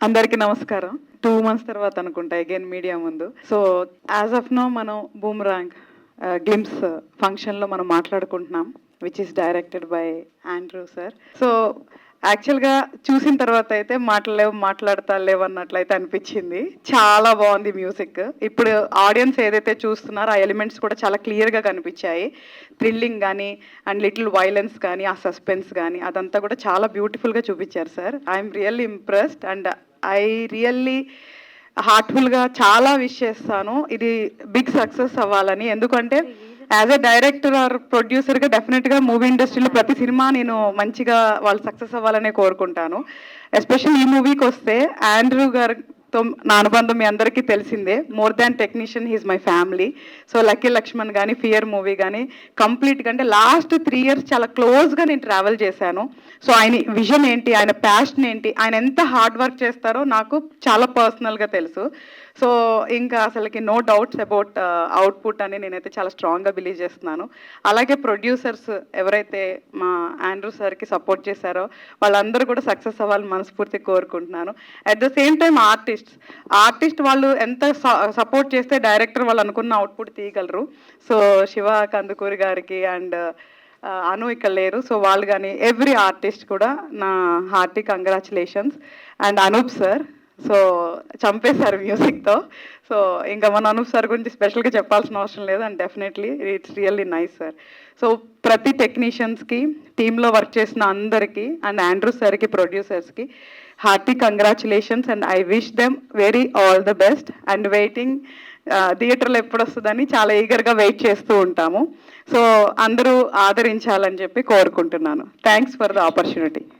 అందరికీ నమస్కారం. 2 మంత్స్ తర్వాత అనుకుంటా అగైన్ మీడియా ముందు. సో, యాజ్ ఆఫ్ నౌ మనం బూమరాంగ్ గ్లిమ్స్ ఫంక్షన్‌లో మనం మాట్లాడుకుంటున్నాం. Which is directed by Andrew sir. So, యాక్చువల్‌గా చూసిన తర్వాత అయితే మాట్లాడతా లేవు అన్నట్లయితే అనిపించింది. చాలా బావుంది మ్యూజిక్. ఇప్పుడు ఆడియన్స్ ఏదైతే చూస్తున్నారో ఆ ఎలిమెంట్స్ కూడా చాలా క్లియర్‌గా కనిపించాయి. థ్రిల్లింగ్ గానీ, అండ్ లిటిల్ వయలెన్స్ గానీ, ఆ సస్పెన్స్ గానీ అదంతా కూడా చాలా బ్యూటిఫుల్‌గా చూపించారు sir. I'm really impressed and I really హార్ట్‌ఫుల్‌గా చాలా విష్ చేస్తాను. ఇది బిగ్ సక్సెస్ అవ్వాలని. ఎందుకంటే యాజ్ ఎ డైరెక్టర్ ఆర్ ప్రొడ్యూసర్‌గా డెఫినెట్‌గా మూవీ ఇండస్ట్రీలో ప్రతి సినిమా నేను మంచిగా వాళ్ళు సక్సెస్ అవ్వాలనే కోరుకుంటాను. ఎస్పెషల్లీ ఈ మూవీకొస్తే ఆండ్రూ గారితో నా అనుబంధం మీ అందరికీ తెలిసిందే. More than technician he is my family. So, 'lucky Lakshman' గానీ, 'ఫియర్' మూవీ గానీ కంప్లీట్‌గా అంటే లాస్ట్ 3 ఇయర్స్ చాలా క్లోజ్‌గా నేను ట్రావెల్ చేశాను. సో, ఆయన విజన్ ఏంటి, ఆయన ప్యాషన్ ఏంటి, ఆయన ఎంత హార్డ్ వర్క్ చేస్తారో నాకు చాలా పర్సనల్‌గా తెలుసు. సో, ఇంకా అసలకి నో డౌట్స్ అబౌట్ అవుట్‌పుట్ అని నేనైతే చాలా స్ట్రాంగ్‌గా బిలీవ్ చేస్తున్నాను. అలాగే ప్రొడ్యూసర్స్ ఎవరైతే మా ఆండ్రూ సార్‌కి సపోర్ట్ చేశారో వాళ్ళందరూ కూడా సక్సెస్ అవ్వాలని మనస్ఫూర్తిగా కోరుకుంటున్నాను. At the same time artist వాళ్ళు ఎంత సపోర్ట్ చేస్తే డైరెక్టర్ వాళ్ళు అనుకున్న అవుట్‌పుట్ తీయగలరు. సో, శివ కందుకూరి గారికి అండ్ అను ఇక్కడ లేరు. సో, వాళ్ళు గానీ ఎవ్రీ ఆర్టిస్ట్ కూడా నా hearty congratulations. And Anup sir. So, చంపేశారు మ్యూజిక్‌తో. సో, ఇంకా మన అనూప్ సార్ గురించి స్పెషల్‌గా చెప్పాల్సిన అవసరం లేదు. And definitely it's really nice sir. So, ప్రతి టెక్నీషియన్స్‌కి, టీమ్‌లో వర్క్ చేసిన అందరికీ అండ్ ఆండ్రూ సార్‌కి, ప్రొడ్యూసర్స్‌కి hearty congratulations and I wish them very all the best and waiting థియేటర్‌లో ఎప్పుడొస్తదని చాలా ఈగర్‌గా వెయిట్ చేస్తూ ఉంటాము. సో, అందరూ ఆదరించాలని చెప్పి కోరుకుంటున్నాను. Thanks for the opportunity.